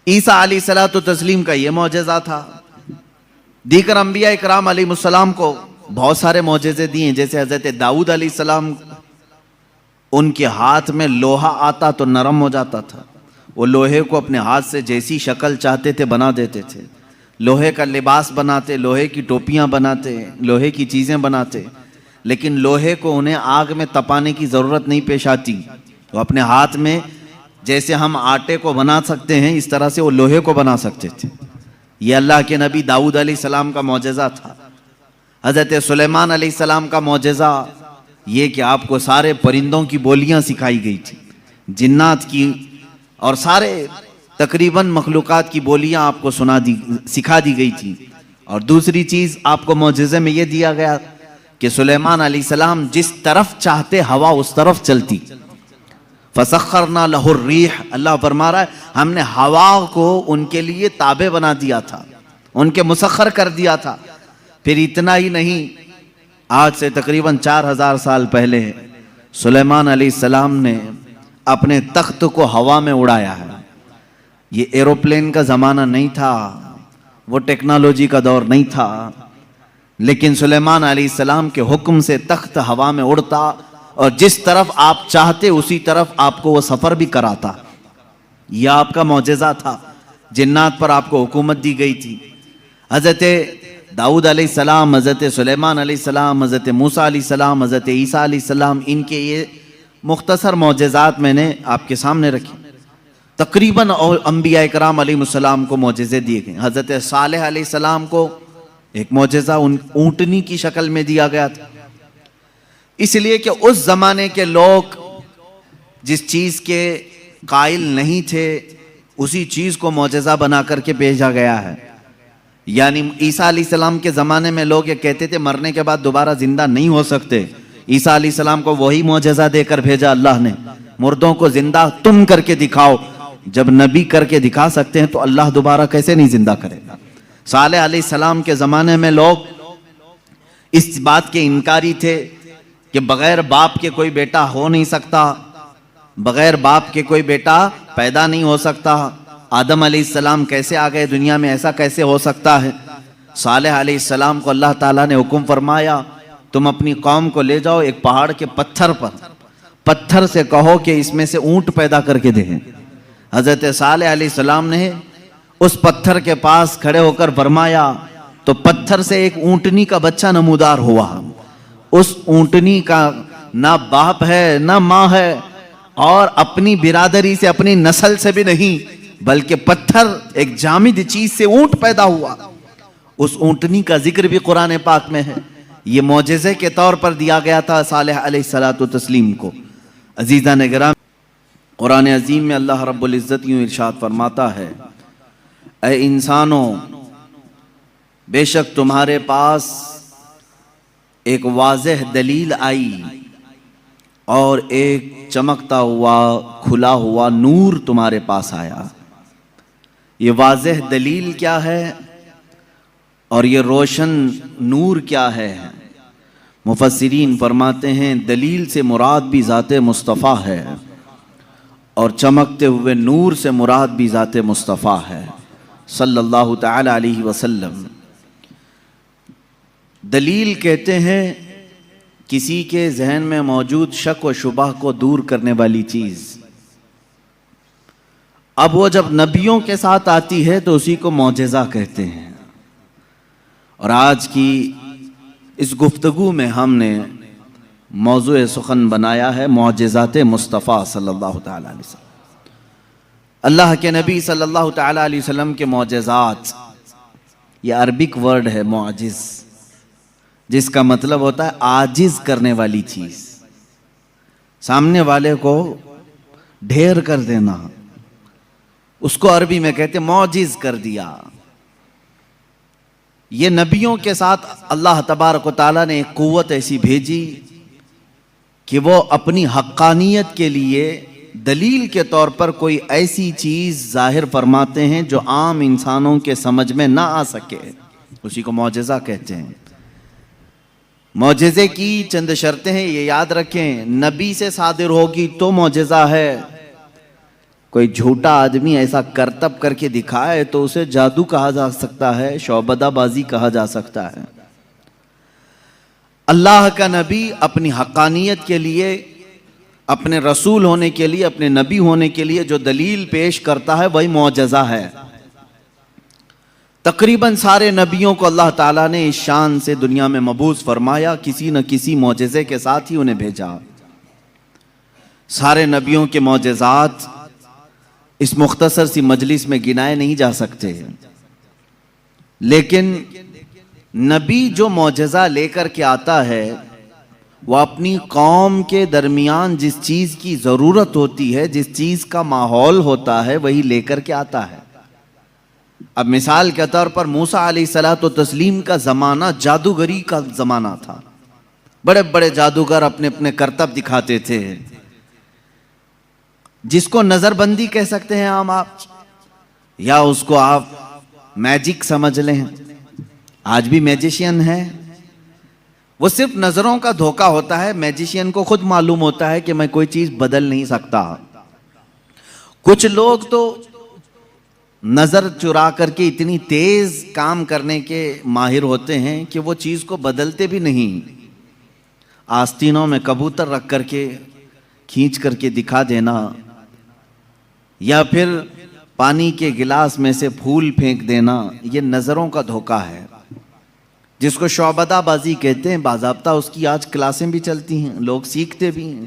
عیسیٰ علیہ الصلوۃ والتسلیم کا یہ معجزہ تھا۔ دیگر انبیاء اکرام علیہ السلام کو بہت سارے معجزے دیے، جیسے حضرت داؤد علیہ السلام، ان کے ہاتھ میں لوہا آتا تو نرم ہو جاتا تھا، وہ لوہے کو اپنے ہاتھ سے جیسی شکل چاہتے تھے بنا دیتے تھے، لوہے کا لباس بناتے، لوہے کی ٹوپیاں بناتے، لوہے کی چیزیں بناتے، لیکن لوہے کو انہیں آگ میں تپانے کی ضرورت نہیں پیش آتی، وہ اپنے ہاتھ میں جیسے ہم آٹے کو بنا سکتے ہیں اس طرح سے وہ لوہے کو بنا سکتے تھے۔ یہ اللہ کے نبی داؤد علیہ السلام کا معجزہ تھا۔ حضرت سلیمان علیہ السلام کا معجزہ یہ کہ آپ کو سارے پرندوں کی بولیاں سکھائی گئی تھی، جنات کی اور سارے تقریباً مخلوقات کی بولیاں آپ کو سکھا دی گئی تھی۔ اور دوسری چیز آپ کو معجزے میں یہ دیا گیا کہ سلیمان علیہ السلام جس طرف چاہتے ہوا اس طرف چلتی۔ فسخرنا لہ الریح، اللہ فرما رہا ہے ہم نے ہوا کو ان کے لیے تابع بنا دیا تھا، ان کے مسخر کر دیا تھا۔ پھر اتنا ہی نہیں، آج سے تقریباً 4000 سال پہلے سلیمان علیہ السلام نے اپنے تخت کو ہوا میں اڑایا ہے۔ یہ ایروپلین کا زمانہ نہیں تھا، وہ ٹیکنالوجی کا دور نہیں تھا، لیکن سلیمان علیہ السلام کے حکم سے تخت ہوا میں اڑتا اور جس طرف آپ چاہتے اسی طرف آپ کو وہ سفر بھی کراتا۔ یہ آپ کا معجزہ تھا۔ جنات پر آپ کو حکومت دی گئی تھی۔ حضرت داؤد علیہ السلام، حضرت سلیمان علیہ السلام، حضرت موسیٰ علیہ السلام، حضرت عیسیٰ علیہ السلام، ان کے یہ مختصر معجزات میں نے آپ کے سامنے رکھی۔ تقریباً انبیاء اکرام علیہ السلام کو معجزے دیے گئے۔ حضرت صالح علیہ السلام کو ایک معجزہ اونٹنی کی شکل میں دیا گیا تھا، اس لیے کہ اس زمانے کے لوگ جس چیز کے قائل نہیں تھے اسی چیز کو معجزہ بنا کر کے بھیجا گیا ہے۔ یعنی عیسیٰ علیہ السلام کے زمانے میں لوگ یہ کہتے تھے مرنے کے بعد دوبارہ زندہ نہیں ہو سکتے، عیسیٰ علیہ السلام کو وہی معجزہ دے کر بھیجا اللہ نے، مردوں کو زندہ تم کر کے دکھاؤ۔ جب نبی کر کے دکھا سکتے ہیں تو اللہ دوبارہ کیسے نہیں زندہ کرے گا۔ صالح علیہ السلام کے زمانے میں لوگ اس بات کے انکاری تھے کہ بغیر باپ کے کوئی بیٹا ہو نہیں سکتا، بغیر باپ کے کوئی بیٹا پیدا نہیں ہو سکتا، آدم علیہ السلام کیسے آ گئے دنیا میں، ایسا کیسے ہو سکتا ہے۔ صالح علیہ السلام کو اللہ تعالیٰ نے حکم فرمایا تم اپنی قوم کو لے جاؤ ایک پہاڑ کے پتھر پر، پتھر سے کہو کہ اس میں سے اونٹ پیدا کر کے دیں۔ حضرت صالح علیہ السلام نے اس پتھر کے پاس کھڑے ہو کر فرمایا تو پتھر سے ایک اونٹنی کا بچہ نمودار ہوا۔ اس اونٹنی کا نہ باپ ہے نہ ماں ہے اور اپنی برادری سے اپنی نسل سے بھی نہیں، بلکہ پتھر ایک جامد چیز سے اونٹ پیدا ہوا۔ اس اونٹنی کا ذکر بھی قرآن پاک میں ہے۔ یہ معجزے کے طور پر دیا گیا تھا صالح علیہ الصلوۃ والتسلیم کو۔ عزیزان گرامی، قرآن عظیم میں اللہ رب العزت یوں ارشاد فرماتا ہے، اے انسانوں بے شک تمہارے پاس ایک واضح دلیل آئی اور ایک چمکتا ہوا کھلا ہوا نور تمہارے پاس آیا۔ یہ واضح دلیل کیا ہے اور یہ روشن نور کیا ہے؟ مفسرین فرماتے ہیں دلیل سے مراد بھی ذات مصطفیٰ ہے اور چمکتے ہوئے نور سے مراد بھی ذات مصطفیٰ ہے صلی اللہ تعالی علیہ وسلم۔ دلیل کہتے ہیں کسی کے ذہن میں موجود شک و شبہ کو دور کرنے والی چیز۔ اب وہ جب نبیوں کے ساتھ آتی ہے تو اسی کو معجزہ کہتے ہیں۔ اور آج کی اس گفتگو میں ہم نے موضوع سخن بنایا ہے معجزات مصطفیٰ صلی اللہ تعالی علیہ وسلم۔ اللہ کے نبی صلی اللہ تعالی علیہ وسلم کے معجزات، یہ عربک ورڈ ہے معجز، جس کا مطلب ہوتا ہے عاجز کرنے والی چیز، سامنے والے کو ڈھیر کر دینا، اس کو عربی میں کہتے ہیں معجز کر دیا۔ یہ نبیوں کے ساتھ اللہ تبارک و تعالیٰ نے ایک قوت ایسی بھیجی کہ وہ اپنی حقانیت کے لیے دلیل کے طور پر کوئی ایسی چیز ظاہر فرماتے ہیں جو عام انسانوں کے سمجھ میں نہ آ سکے، اسی کو معجزہ کہتے ہیں۔ معجزے کی چند شرطیں ہیں، یہ یاد رکھیں، نبی سے صادر ہوگی تو معجزہ ہے، کوئی جھوٹا آدمی ایسا کرتب کر کے دکھائے تو اسے جادو کہا جا سکتا ہے، شعبدہ بازی کہا جا سکتا ہے۔ اللہ کا نبی اپنی حقانیت کے لیے، اپنے رسول ہونے کے لیے، اپنے نبی ہونے کے لیے جو دلیل پیش کرتا ہے وہی معجزہ ہے۔ تقریباً سارے نبیوں کو اللہ تعالیٰ نے اس شان سے دنیا میں مبعوث فرمایا، کسی نہ کسی معجزے کے ساتھ ہی انہیں بھیجا۔ سارے نبیوں کے معجزات اس مختصر سی مجلس میں گنائے نہیں جا سکتے، لیکن نبی جو معجزہ لے کر کے آتا ہے وہ اپنی قوم کے درمیان جس چیز کی ضرورت ہوتی ہے، جس چیز کا ماحول ہوتا ہے وہی لے کر کے آتا ہے۔ اب مثال کے طور پر موسیٰ علیہ الصلوۃ والتسلیم کا زمانہ جادوگری کا زمانہ تھا، بڑے بڑے جادوگر اپنے اپنے کرتب دکھاتے تھے، جس کو نظر بندی کہہ سکتے ہیں عام آپ، یا اس کو آپ میجک سمجھ لیں۔ آج بھی میجیشین ہے، وہ صرف نظروں کا دھوکہ ہوتا ہے۔ میجیشین کو خود معلوم ہوتا ہے کہ میں کوئی چیز بدل نہیں سکتا۔ کچھ لوگ تو نظر چرا کر کے اتنی تیز کام کرنے کے ماہر ہوتے ہیں کہ وہ چیز کو بدلتے بھی نہیں۔ آستینوں میں کبوتر رکھ کر کے کھینچ کر کے دکھا دینا، یا پھر پانی کے گلاس میں سے پھول پھینک دینا، یہ نظروں کا دھوکہ ہے، جس کو شعبدہ بازی کہتے ہیں۔ باضابطہ اس کی آج کلاسیں بھی چلتی ہیں، لوگ سیکھتے بھی ہیں۔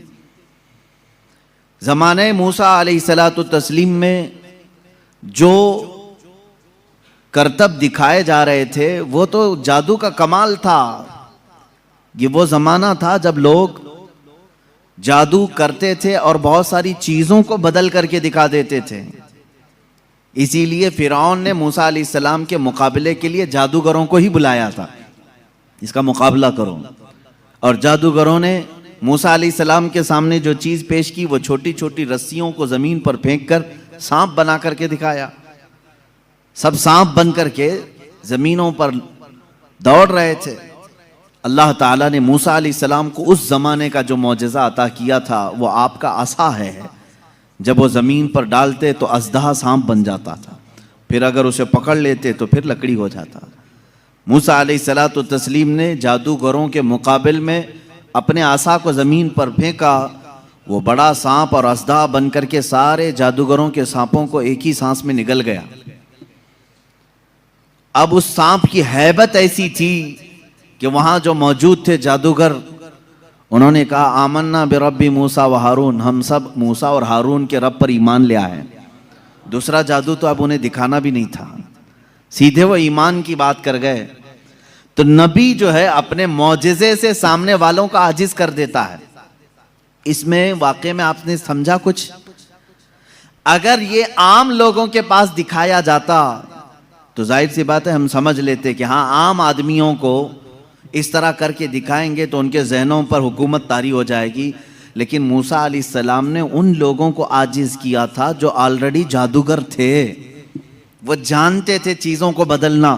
زمانہ موسیٰ علیہ الصلوۃ والتسلیم میں جو کرتب دکھائے جا رہے تھے وہ تو جادو کا کمال تھا۔ یہ وہ زمانہ تھا جب لوگ جادو کرتے تھے اور بہت ساری چیزوں کو بدل کر کے دکھا دیتے تھے۔ اسی لیے فرعون نے موسیٰ علیہ السلام کے مقابلے کے لیے جادوگروں کو ہی بلایا تھا، اس کا مقابلہ کرو۔ اور جادوگروں نے موسیٰ علیہ السلام کے سامنے جو چیز پیش کی وہ چھوٹی چھوٹی رسیوں کو زمین پر پھینک کر سانپ بنا کر کے دکھایا۔ سب سانپ بن کر کے زمینوں پر دوڑ رہے تھے۔ اللہ تعالیٰ نے موسیٰ علیہ السلام کو اس زمانے کا جو معجزہ عطا کیا تھا وہ آپ کا عصا ہے۔ جب وہ زمین پر ڈالتے تو اژدہا سانپ بن جاتا تھا، پھر اگر اسے پکڑ لیتے تو پھر لکڑی ہو جاتا۔ موسیٰ علیہ الصلوۃ والتسلیم نے جادوگروں کے مقابل میں اپنے عصا کو زمین پر پھینکا، وہ بڑا سانپ اور اژدہا بن کر کے سارے جادوگروں کے سانپوں کو ایک ہی سانس میں نگل گیا۔ اب اس سانپ کی ہیبت ایسی تھی کہ وہاں جو موجود تھے جادوگر، انہوں نے کہا آمنا برب موسیٰ و ہارون، ہم سب موسیٰ اور ہارون کے رب پر ایمان لے آئے۔ دوسرا جادو تو اب انہیں دکھانا بھی نہیں تھا، سیدھے وہ ایمان کی بات کر گئے۔ تو نبی جو ہے اپنے معجزے سے سامنے والوں کا عاجز کر دیتا ہے۔ اس میں واقعے میں آپ نے سمجھا کچھ؟ اگر یہ عام لوگوں کے پاس دکھایا جاتا تو ظاہر سی بات ہے ہم سمجھ لیتے کہ ہاں عام آدمیوں کو اس طرح کر کے دکھائیں گے تو ان کے ذہنوں پر حکومت طاری ہو جائے گی۔ لیکن موسیٰ علیہ السلام نے ان لوگوں کو عاجز کیا تھا جو آلریڈی جادوگر تھے، وہ جانتے تھے چیزوں کو بدلنا،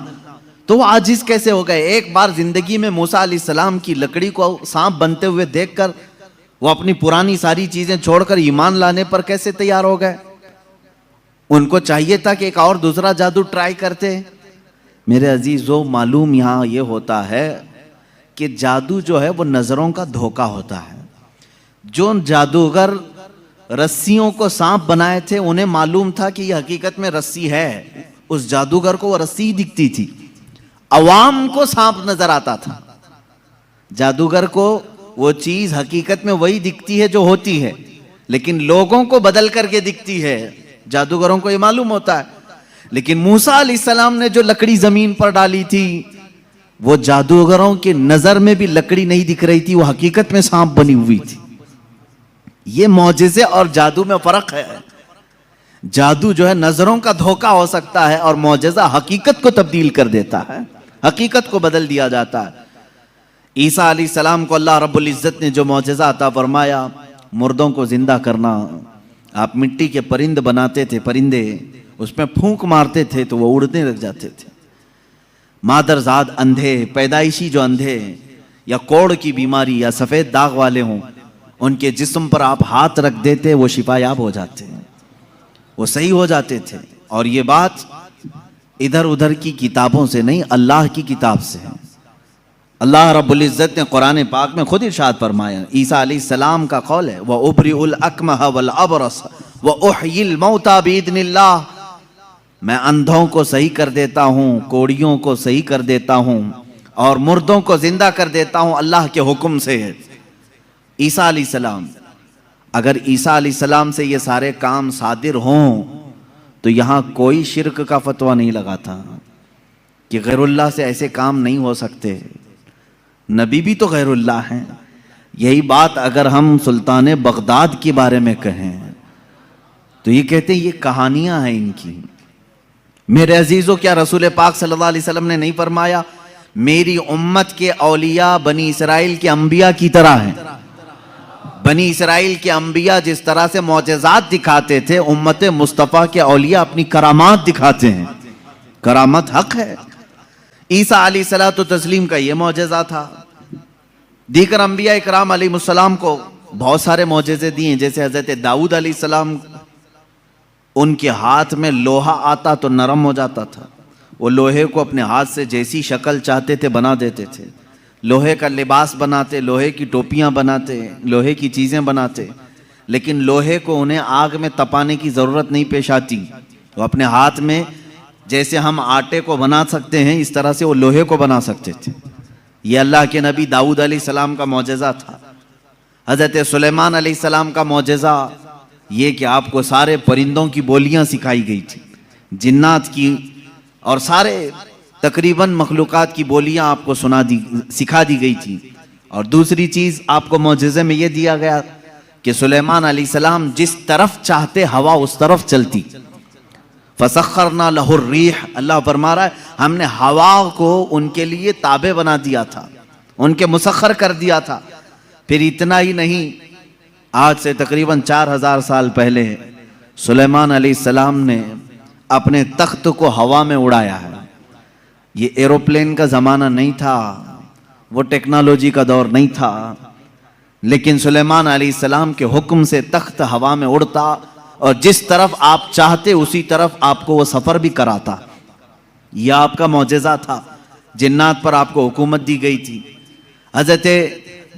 تو وہ عاجز کیسے ہو گئے؟ ایک بار زندگی میں موسیٰ علیہ السلام کی لکڑی کو سانپ بنتے ہوئے دیکھ کر وہ اپنی پرانی ساری چیزیں چھوڑ کر ایمان لانے پر کیسے تیار ہو گئے؟ ان کو چاہیے تھا کہ ایک اور دوسرا جادو ٹرائی کرتے۔ میرے عزیزو، معلوم یہاں یہ ہوتا ہے کہ جادو جو ہے وہ نظروں کا دھوکہ ہوتا ہے۔ جو جادوگر رسیوں کو سانپ بنائے تھے انہیں معلوم تھا کہ یہ حقیقت میں رسی ہے، اس جادوگر کو وہ رسی دکھتی تھی، عوام کو سانپ نظر آتا تھا۔ جادوگر کو وہ چیز حقیقت میں وہی دکھتی ہے جو ہوتی ہے، لیکن لوگوں کو بدل کر کے دکھتی ہے، جادوگروں کو یہ معلوم ہوتا ہے۔ لیکن موسیٰ علیہ السلام نے جو لکڑی زمین پر ڈالی تھی وہ جادوگروں کی نظر میں بھی لکڑی نہیں دکھ رہی تھی، وہ حقیقت میں سانپ بنی ہوئی تھی۔ یہ معجزے اور جادو میں فرق ہے۔ جادو جو ہے نظروں کا دھوکہ ہو سکتا ہے اور معجزہ حقیقت کو تبدیل کر دیتا ہے، حقیقت کو بدل دیا جاتا ہے۔ عیسیٰ علیہ السلام کو اللہ رب العزت نے جو معجزہ عطا فرمایا، مردوں کو زندہ کرنا، آپ مٹی کے پرند بناتے تھے، پرندے اس میں پھونک مارتے تھے تو وہ اڑنے لگ جاتے تھے۔ مادرزاد اندھے، پیدائشی جو اندھے یا کوڑ کی بیماری یا سفید داغ والے ہوں، ان کے جسم پر آپ ہاتھ رکھ دیتے وہ شفا یاب ہو جاتے ہیں۔ وہ صحیح ہو جاتے تھے. اور یہ بات ادھر ادھر کی کتابوں سے نہیں، اللہ کی کتاب سے ہے. اللہ رب العزت نے قرآن پاک میں خود ارشاد فرمایا، عیسیٰ علیہ السلام کا قول ہے وَأُبْرِئُ الْأَكْمَحَ وَالْأَبْرَصَ وَأُحْيِي الْمَوْتَى بِإِذْنِ اللَّهِ، میں اندھوں کو صحیح کر دیتا ہوں، کوڑیوں کو صحیح کر دیتا ہوں، اور مردوں کو زندہ کر دیتا ہوں اللہ کے حکم سے. عیسیٰ علیہ السلام، اگر عیسیٰ علیہ السلام سے یہ سارے کام صادر ہوں تو یہاں کوئی شرک کا فتویٰ نہیں لگا تھا کہ غیر اللہ سے ایسے کام نہیں ہو سکتے. نبی بھی تو غیر اللہ ہیں. یہی بات اگر ہم سلطان بغداد کے بارے میں کہیں تو یہ کہتے ہیں یہ کہانیاں ہیں ان کی. میرے عزیزو، کیا رسول پاک صلی اللہ علیہ وسلم نے نہیں فرمایا میری امت کے اولیاء بنی اسرائیل کے انبیاء کی طرح ہیں؟ بنی اسرائیل کے انبیاء جس طرح سے معجزات دکھاتے تھے، امت مصطفیٰ کے اولیاء اپنی کرامات دکھاتے ہیں. کرامت حق ہے. عیسیٰ علیہ الصلوۃ والتسلیم کا یہ معجزہ تھا. دیگر انبیاء اکرام علیہ السلام کو بہت سارے معجزے دیے، جیسے حضرت داؤد علیہ السلام، ان کے ہاتھ میں لوہا آتا تو نرم ہو جاتا تھا. وہ لوہے کو اپنے ہاتھ سے جیسی شکل چاہتے تھے بنا دیتے تھے. لوہے کا لباس بناتے، لوہے کی ٹوپیاں بناتے، لوہے کی چیزیں بناتے. لیکن لوہے کو انہیں آگ میں تپانے کی ضرورت نہیں پیش آتی. وہ اپنے ہاتھ میں جیسے ہم آٹے کو بنا سکتے ہیں اس طرح سے وہ لوہے کو بنا سکتے تھے. یہ اللہ کے نبی داؤد علیہ السلام کا معجزہ تھا. حضرت سلیمان علیہ السلام کا معجزہ یہ کہ آپ کو سارے پرندوں کی بولیاں سکھائی گئی تھی، جنات کی اور سارے تقریباً مخلوقات کی بولیاں آپ کو سکھا دی گئی تھی. اور دوسری چیز آپ کو معجزے میں یہ دیا گیا کہ سلیمان علیہ السلام جس طرف چاہتے ہوا اس طرف چلتی. فَسَخَّرْنَا لَهُ الرِّيحَ، اللہ فرما رہا ہے ہم نے ہوا کو ان کے لیے تابع بنا دیا تھا، ان کے مسخر کر دیا تھا. پھر اتنا ہی نہیں، آج سے تقریباً 4000 سال پہلے سلیمان علیہ السلام نے اپنے تخت کو ہوا میں اڑایا ہے. یہ ایروپلین کا زمانہ نہیں تھا، وہ ٹیکنالوجی کا دور نہیں تھا، لیکن سلیمان علیہ السلام کے حکم سے تخت ہوا میں اڑتا اور جس طرف آپ چاہتے اسی طرف آپ کو وہ سفر بھی کراتا. یہ آپ کا معجزہ تھا. جنات پر آپ کو حکومت دی گئی تھی. حضرت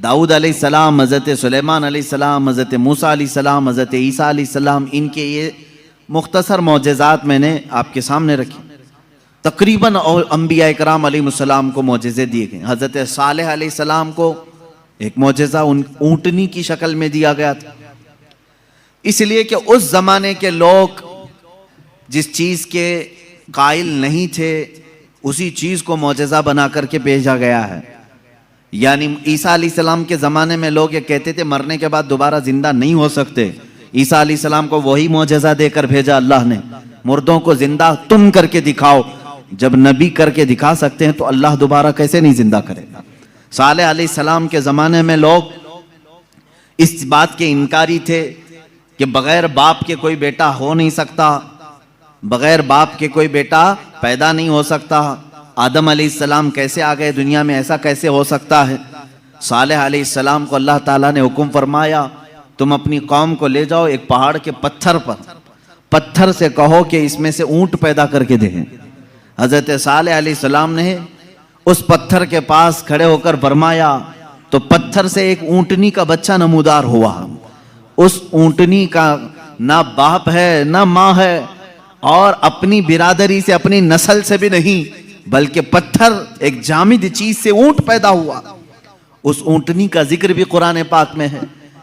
داؤد علیہ السلام، حضرت سلیمان علیہ السلام، حضرت موسیٰ علیہ السلام، حضرت عیسیٰ علیہ السلام، ان کے یہ مختصر معجزات میں نے آپ کے سامنے رکھی. تقریباً انبیاء اکرام علیہ السلام کو معجزے دیے گئے. حضرت صالح علیہ السلام کو ایک معجزہ اونٹنی کی شکل میں دیا گیا تھا، اس لیے کہ اس زمانے کے لوگ جس چیز کے قائل نہیں تھے اسی چیز کو معجزہ بنا کر کے بھیجا گیا ہے. یعنی عیسیٰ علیہ السلام کے زمانے میں لوگ یہ کہتے تھے مرنے کے بعد دوبارہ زندہ نہیں ہو سکتے. عیسیٰ علیہ السلام کو وہی معجزہ دے کر بھیجا اللہ نے، مردوں کو زندہ تم کر کے دکھاؤ. جب نبی کر کے دکھا سکتے ہیں تو اللہ دوبارہ کیسے نہیں زندہ کرے گا. صالح علیہ السلام کے زمانے میں لوگ اس بات کے انکاری تھے کہ بغیر باپ کے کوئی بیٹا ہو نہیں سکتا، بغیر باپ کے کوئی بیٹا پیدا نہیں ہو سکتا. آدم علیہ السلام کیسے آ گئے دنیا میں، ایسا کیسے ہو سکتا ہے. صالح علیہ السلام کو اللہ تعالیٰ نے حکم فرمایا تم اپنی قوم کو لے جاؤ ایک پہاڑ کے پتھر پر، پتھر سے کہو کہ اس میں سے اونٹ پیدا کر کے دیں. حضرت صالح علیہ السلام نے اس پتھر کے پاس کھڑے ہو کر فرمایا تو پتھر سے ایک اونٹنی کا بچہ نمودار ہوا. اس اونٹنی کا نہ باپ ہے نہ ماں ہے اور اپنی برادری سے اپنی نسل سے بھی نہیں، بلکہ پتھر ایک جامد چیز سے اونٹ پیدا ہوا. اس اونٹنی کا ذکر بھی قرآن پاک میں ہے.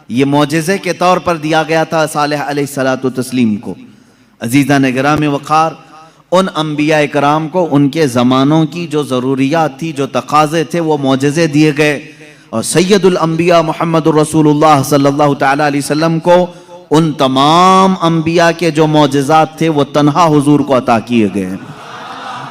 یہ معجزے کے طور پر دیا گیا تھا صالح علیہ الصلوۃ والتسلیم کو. عزیزان گرامی وقار، ان انبیاء کرام کو ان کے زمانوں کی جو ضروریات تھی، جو تقاضے تھے، وہ معجزے دیے گئے. اور سید الانبیاء محمد الرسول اللہ صلی اللہ تعالی علیہ وسلم کو ان تمام انبیاء کے جو معجزات تھے وہ تنہا حضور کو عطا کیے گئے.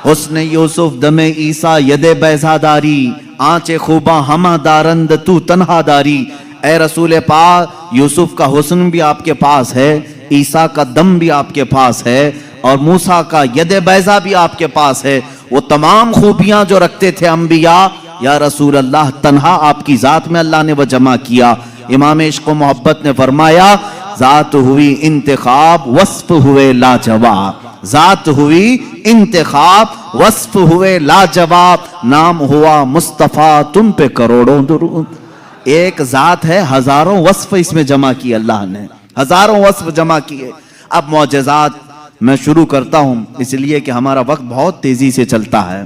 حسن یوسف دم عیسیٰ ید بیضا داری، آنچ خوباں ہمہ دارند تو تنہا داری. اے رسول پاک، یوسف کا حسن بھی آپ کے پاس ہے، عیسیٰ کا دم بھی آپ کے پاس ہے، اور موسیٰ کا ید بیضا بھی آپ کے پاس ہے. وہ تمام خوبیاں جو رکھتے تھے انبیاء، یا رسول اللہ تنہا آپ کی ذات میں اللہ نے وہ جمع کیا. امام عشق و محبت نے فرمایا ذات ہوئی انتخاب وصف ہوئے لاجواب، ذات ہوئی انتخاب وصف ہوئے لاجواب، نام ہوا مصطفیٰ تم پہ کروڑوں درود۔ ایک ذات ہے، ہزاروں وصف اس میں جمع کیے اللہ نے، ہزاروں وصف جمع کیے۔ اب معجزات میں شروع کرتا ہوں، اس لیے کہ ہمارا وقت بہت تیزی سے چلتا ہے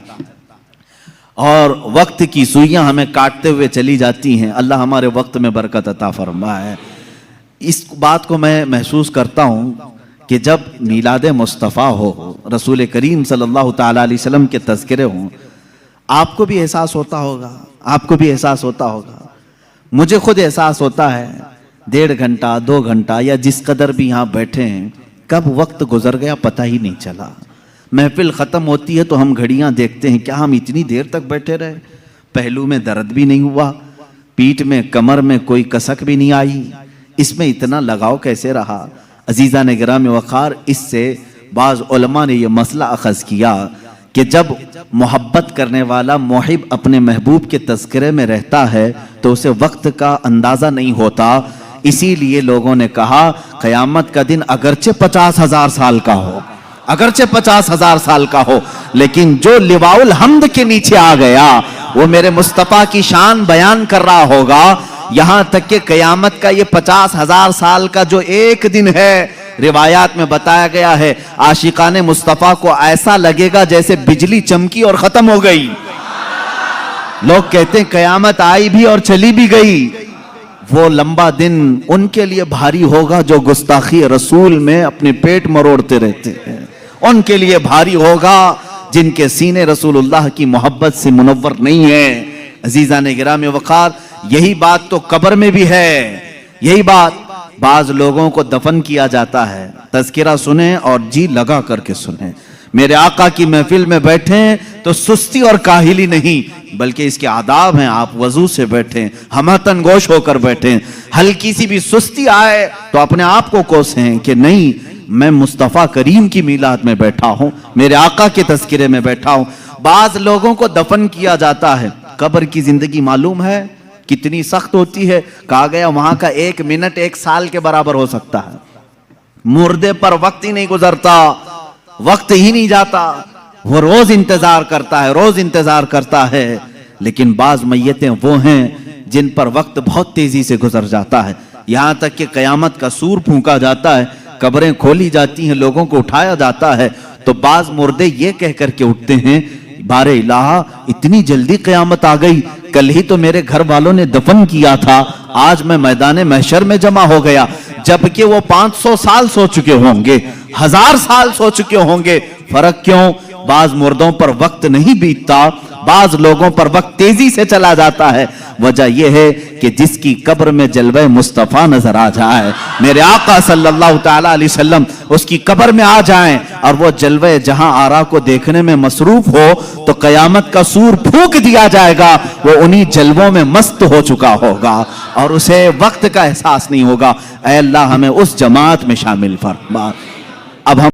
اور وقت کی سوئیاں ہمیں کاٹتے ہوئے چلی جاتی ہیں۔ اللہ ہمارے وقت میں برکت عطا فرمائے۔ اس بات کو میں محسوس کرتا ہوں کہ جب میلاد مصطفیٰ ہو، رسول کریم صلی اللہ تعالیٰ علیہ وسلم کے تذکرے ہوں، آپ کو بھی احساس ہوتا ہوگا، آپ کو بھی احساس ہوتا ہوگا، مجھے خود احساس ہوتا ہے 1.5 گھنٹہ 2 گھنٹہ یا جس قدر بھی یہاں بیٹھے ہیں، کب وقت گزر گیا پتہ ہی نہیں چلا۔ محفل ختم ہوتی ہے تو ہم گھڑیاں دیکھتے ہیں، کیا ہم اتنی دیر تک بیٹھے رہے؟ پہلو میں درد بھی نہیں ہوا، پیٹھ میں کمر میں کوئی کسک بھی نہیں آئی، اس میں اتنا لگاؤ کیسے رہا؟ عزیزان گرامی وقار، اس سے بعض علماء نے یہ مسئلہ اخذ کیا کہ جب محبت کرنے والا محب اپنے محبوب کے تذکرے میں رہتا ہے تو اسے وقت کا اندازہ نہیں ہوتا۔ اسی لیے لوگوں نے کہا قیامت کا دن اگرچہ 50,000 سال کا ہو، اگرچہ 50,000 سال کا ہو، لیکن جو لواء الحمد کے نیچے آ گیا وہ میرے مصطفیٰ کی شان بیان کر رہا ہوگا۔ یہاں تک کہ قیامت کا یہ 50,000 سال کا جو ایک دن ہے، روایات میں بتایا گیا ہے عاشقان مصطفیٰ کو ایسا لگے گا جیسے بجلی چمکی اور ختم ہو گئی۔ لوگ کہتے ہیں قیامت آئی بھی اور چلی بھی گئی۔ وہ لمبا دن ان کے لیے بھاری ہوگا جو گستاخی رسول میں اپنے پیٹ مروڑتے رہتے ہیں، ان کے لیے بھاری ہوگا جن کے سینے رسول اللہ کی محبت سے منور نہیں ہیں۔ عزیزان گرامی وقار، یہی بات تو قبر میں بھی ہے، یہی بات۔ بعض لوگوں کو دفن کیا جاتا ہے، تذکرہ سنیں اور جی لگا کر کے سنیں۔ میرے آقا کی محفل میں بیٹھیں تو سستی اور کاہلی نہیں، بلکہ اس کے آداب ہیں، آپ وضو سے بیٹھیں، ہمتن گوش ہو کر بیٹھیں۔ ہلکی سی بھی سستی آئے تو اپنے آپ کو کوسیں کہ نہیں، میں مصطفیٰ کریم کی میلاد میں بیٹھا ہوں، میرے آقا کے تذکرے میں بیٹھا ہوں۔ بعض لوگوں کو دفن کیا جاتا ہے، قبر کی زندگی معلوم ہے کتنی سخت ہوتی ہے؟ کہا گیا وہاں کا 1 منٹ 1 سال کے برابر ہو سکتا ہے۔ مردے پر وقت ہی نہیں گزرتا، وقت ہی نہیں جاتا، وہ روز انتظار کرتا ہے، روز انتظار کرتا ہے۔ لیکن بعض میتیں وہ ہیں جن پر وقت بہت تیزی سے گزر جاتا ہے، یہاں تک کہ قیامت کا سور پھونکا جاتا ہے، قبریں کھولی جاتی ہیں، لوگوں کو اٹھایا جاتا ہے تو بعض مردے یہ کہہ کر کے اٹھتے ہیں بار الہ اتنی جلدی قیامت آ گئی، کل ہی تو میرے گھر والوں نے دفن کیا تھا، آج میں میدان محشر میں جمع ہو گیا، جبکہ وہ 500 سال سو چکے ہوں گے، 1000 سال سو چکے ہوں گے۔ فرق کیوں؟ بعض مردوں پر وقت نہیں بیتتا، بعض لوگوں پر وقت تیزی سے چلا جاتا ہے۔ وجہ یہ ہے کہ جس کی قبر میں جلوہ مصطفیٰ نظر آ جائے، میرے آقا صلی اللہ تعالیٰ علیہ وسلم اس کی قبر میں آ جائیں اور وہ جلوہ جہاں آرا کو دیکھنے میں مصروف ہو تو قیامت کا سور پھونک دیا جائے گا، وہ انہی جلووں میں مست ہو چکا ہوگا اور اسے وقت کا احساس نہیں ہوگا۔ اے اللہ ہمیں اس جماعت میں شامل فرما۔ اب ہم